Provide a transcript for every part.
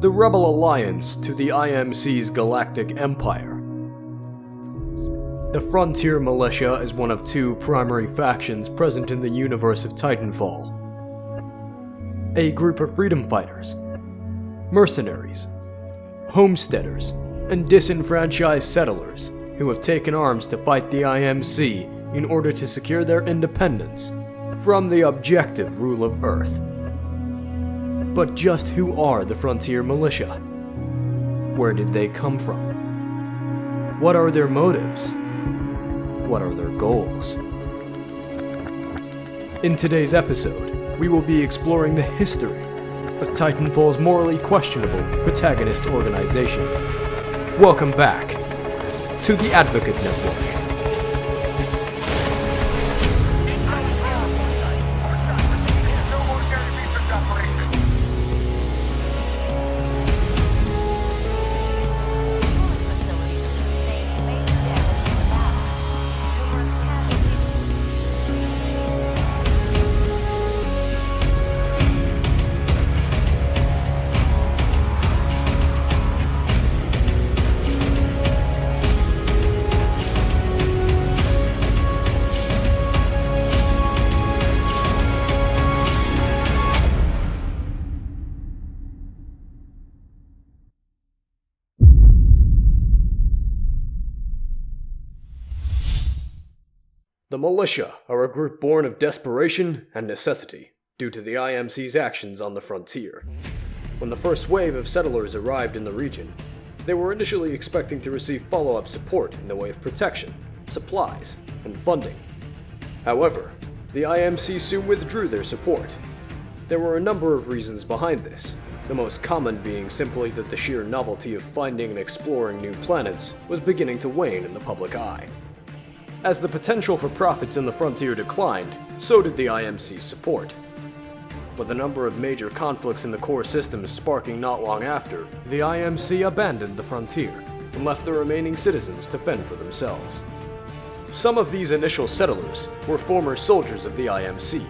the Rebel Alliance to the IMC's galactic empire. The Frontier Militia is one of two primary factions present in the universe of Titanfall. A group of freedom fighters, mercenaries, homesteaders, and disenfranchised settlers who have taken arms to fight the IMC in order to secure their independence from the objective rule of Earth. But just who are the Frontier Militia? Where did they come from? What are their motives? What are their goals? In today's episode, we will be exploring the history of Titanfall's morally questionable protagonist organization. Welcome back to the Advocate Network. The Militia are a group born of desperation and necessity due to the IMC's actions on the frontier. When the first wave of settlers arrived in the region, they were initially expecting to receive follow-up support in the way of protection, supplies, and funding. However, the IMC soon withdrew their support. There were a number of reasons behind this, the most common being simply that the sheer novelty of finding and exploring new planets was beginning to wane in the public eye. As the potential for profits in the frontier declined, so did the IMC's support. With a number of major conflicts in the core systems sparking not long after, the IMC abandoned the frontier and left the remaining citizens to fend for themselves. Some of these initial settlers were former soldiers of the IMC,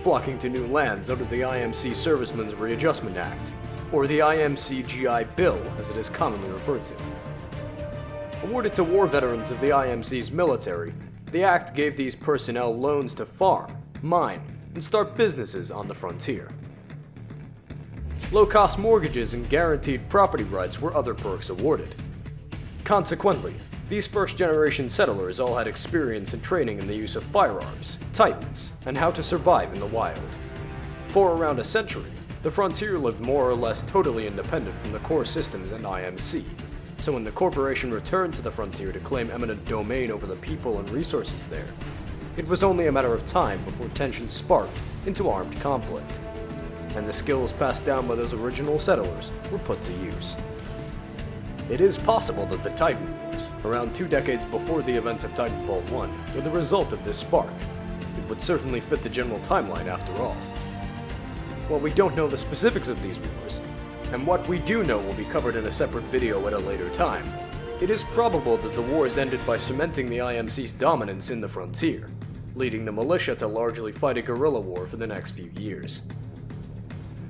flocking to new lands under the IMC Servicemen's Readjustment Act, or the IMC GI Bill as it is commonly referred to. Awarded to war veterans of the IMC's military, the Act gave these personnel loans to farm, mine, and start businesses on the frontier. Low-cost mortgages and guaranteed property rights were other perks awarded. Consequently, these first-generation settlers all had experience and training in the use of firearms, Titans, and how to survive in the wild. For around a century, the frontier lived more or less totally independent from the core systems and IMC. So when the corporation returned to the frontier to claim eminent domain over the people and resources there, it was only a matter of time before tensions sparked into armed conflict, and the skills passed down by those original settlers were put to use. It is possible that the Titan Wars, around 2 decades before the events of Titanfall 1, were the result of this spark. It would certainly fit the general timeline after all. While we don't know the specifics of these wars, and what we do know will be covered in a separate video at a later time, it is probable that the wars ended by cementing the IMC's dominance in the frontier, leading the militia to largely fight a guerrilla war for the next few years.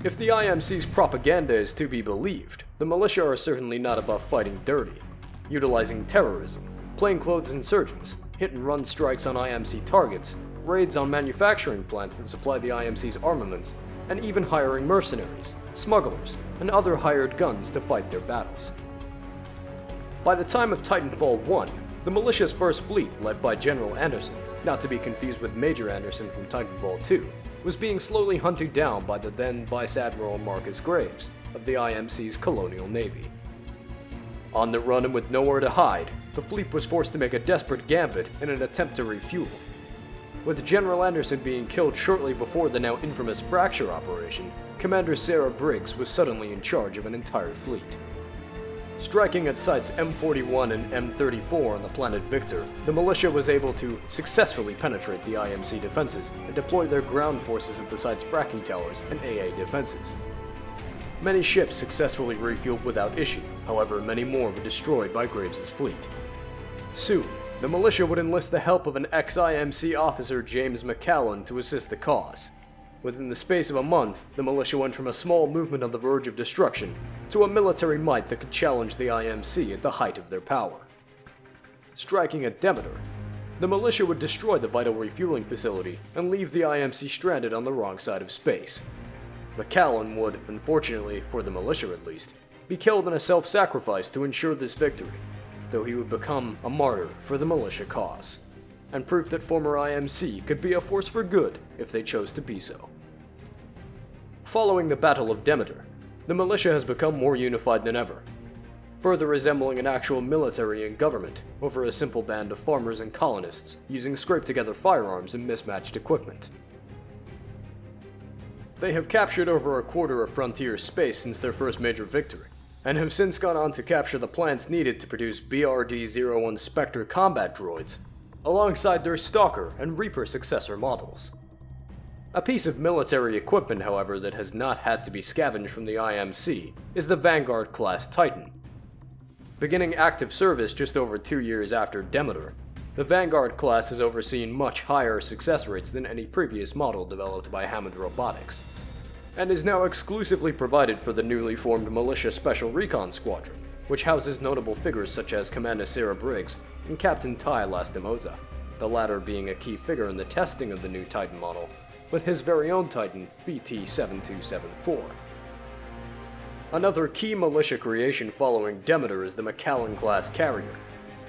If the IMC's propaganda is to be believed, the militia are certainly not above fighting dirty, utilizing terrorism, plainclothes insurgents, hit-and-run strikes on IMC targets, raids on manufacturing plants that supply the IMC's armaments, and even hiring mercenaries, smugglers, and other hired guns to fight their battles. By the time of Titanfall 1, the militia's first fleet, led by General Anderson, not to be confused with Major Anderson from Titanfall 2, was being slowly hunted down by the then Vice Admiral Marcus Graves of the IMC's Colonial Navy. On the run and with nowhere to hide, the fleet was forced to make a desperate gambit in an attempt to refuel. With General Anderson being killed shortly before the now infamous Fracture operation, Commander Sarah Briggs was suddenly in charge of an entire fleet. Striking at sites M41 and M34 on the planet Victor, the militia was able to successfully penetrate the IMC defenses and deploy their ground forces at the site's fracking towers and AA defenses. Many ships successfully refueled without issue, however many more were destroyed by Graves' fleet. Soon, the militia would enlist the help of an ex-IMC officer James McCallan to assist the cause. Within the space of a month, the militia went from a small movement on the verge of destruction to a military might that could challenge the IMC at the height of their power. Striking at Demeter, the militia would destroy the vital refueling facility and leave the IMC stranded on the wrong side of space. McAllen would, unfortunately, for the militia at least, be killed in a self-sacrifice to ensure this victory, though he would become a martyr for the militia cause, and proof that former IMC could be a force for good if they chose to be so. Following the Battle of Demeter, the militia has become more unified than ever, further resembling an actual military and government over a simple band of farmers and colonists using scraped-together firearms and mismatched equipment. They have captured over a quarter of frontier space since their first major victory, and have since gone on to capture the plants needed to produce BRD-01 Spectre combat droids, alongside their Stalker and Reaper successor models. A piece of military equipment, however, that has not had to be scavenged from the IMC is the Vanguard-class Titan. Beginning active service just over 2 years after Demeter, the Vanguard class has overseen much higher success rates than any previous model developed by Hammond Robotics, and is now exclusively provided for the newly formed Militia Special Recon Squadron, which houses notable figures such as Commander Sarah Briggs and Captain Ty Lastimosa, the latter being a key figure in the testing of the new Titan model, with his very own Titan, BT-7274. Another key militia creation following Demeter is the McAllen-class carrier,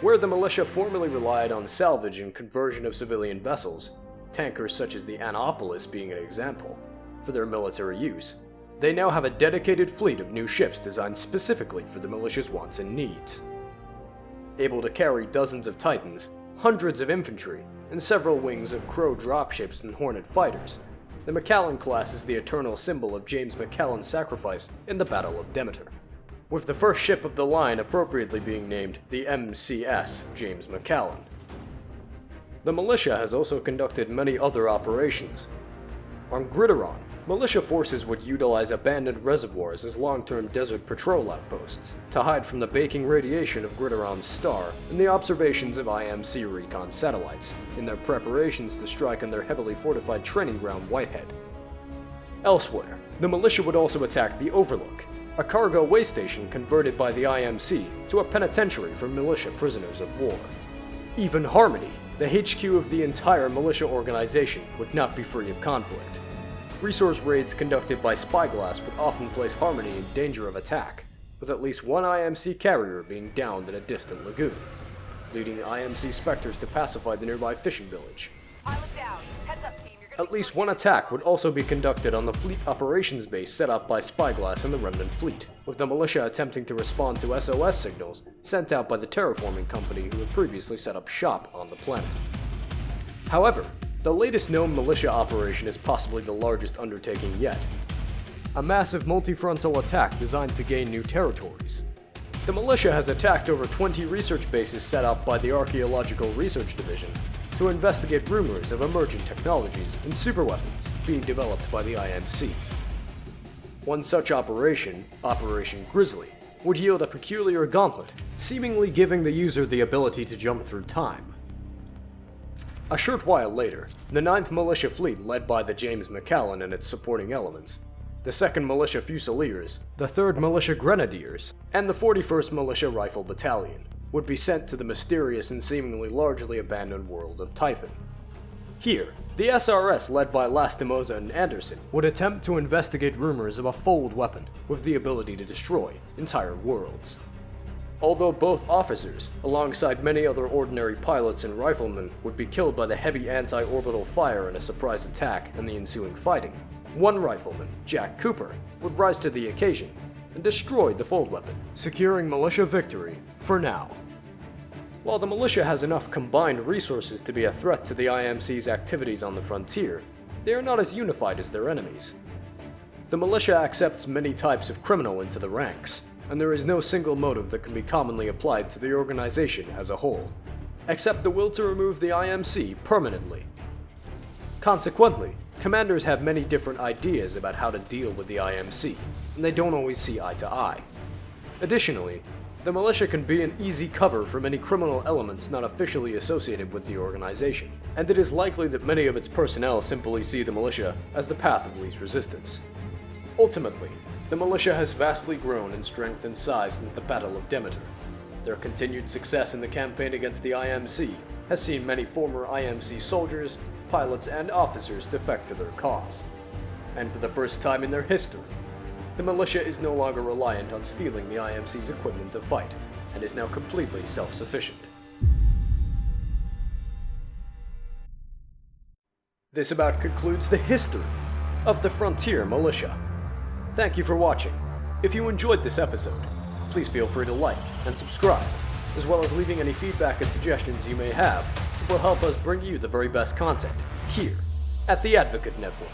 where the militia formerly relied on salvage and conversion of civilian vessels, tankers such as the Annapolis being an example, for their military use. They now have a dedicated fleet of new ships designed specifically for the militia's wants and needs. Able to carry dozens of Titans, hundreds of infantry, and several wings of Crow dropships and Hornet fighters, the McAllen class is the eternal symbol of James McAllen's sacrifice in the Battle of Demeter, with the first ship of the line appropriately being named the MCS James McAllen. The militia has also conducted many other operations. On Grideron, militia forces would utilize abandoned reservoirs as long-term desert patrol outposts to hide from the baking radiation of Grideron's star and the observations of IMC recon satellites in their preparations to strike on their heavily fortified training ground Whitehead. Elsewhere, the militia would also attack the Overlook, a cargo way station converted by the IMC to a penitentiary for militia prisoners of war. Even Harmony, the HQ of the entire militia organization, would not be free of conflict. Resource raids conducted by Spyglass would often place Harmony in danger of attack, with at least one IMC carrier being downed in a distant lagoon, leading the IMC Spectres to pacify the nearby fishing village. At least one attack would also be conducted on the fleet operations base set up by Spyglass and the Remnant Fleet, with the militia attempting to respond to SOS signals sent out by the terraforming company who had previously set up shop on the planet. However, the latest known militia operation is possibly the largest undertaking yet. A massive multi-frontal attack designed to gain new territories. The militia has attacked over 20 research bases set up by the Archaeological Research Division to investigate rumors of emerging technologies and superweapons being developed by the IMC. One such operation, Operation Grizzly, would yield a peculiar gauntlet, seemingly giving the user the ability to jump through time. A short while later, the 9th Militia Fleet led by the James McAllen and its supporting elements, the 2nd Militia Fusiliers, the 3rd Militia Grenadiers, and the 41st Militia Rifle Battalion would be sent to the mysterious and seemingly largely abandoned world of Typhon. Here, the SRS led by Lastimosa and Anderson would attempt to investigate rumors of a fold weapon with the ability to destroy entire worlds. Although both officers, alongside many other ordinary pilots and riflemen, would be killed by the heavy anti-orbital fire in a surprise attack and the ensuing fighting, one rifleman, Jack Cooper, would rise to the occasion and destroy the fold weapon, securing militia victory for now. While the militia has enough combined resources to be a threat to the IMC's activities on the frontier, they are not as unified as their enemies. The militia accepts many types of criminal into the ranks, and there is no single motive that can be commonly applied to the organization as a whole, except the will to remove the IMC permanently. Consequently, commanders have many different ideas about how to deal with the IMC, and they don't always see eye to eye. Additionally, The militia can be an easy cover for many criminal elements not officially associated with the organization, and it is likely that many of its personnel simply see the militia as the path of least resistance. Ultimately, the militia has vastly grown in strength and size since the Battle of Demeter. Their continued success in the campaign against the IMC has seen many former IMC soldiers, pilots, and officers defect to their cause. And for the first time in their history, the militia is no longer reliant on stealing the IMC's equipment to fight, and is now completely self-sufficient. This about concludes the history of the Frontier Militia. Thank you for watching. If you enjoyed this episode, please feel free to like and subscribe, as well as leaving any feedback and suggestions you may have that will help us bring you the very best content here at the Advocate Network.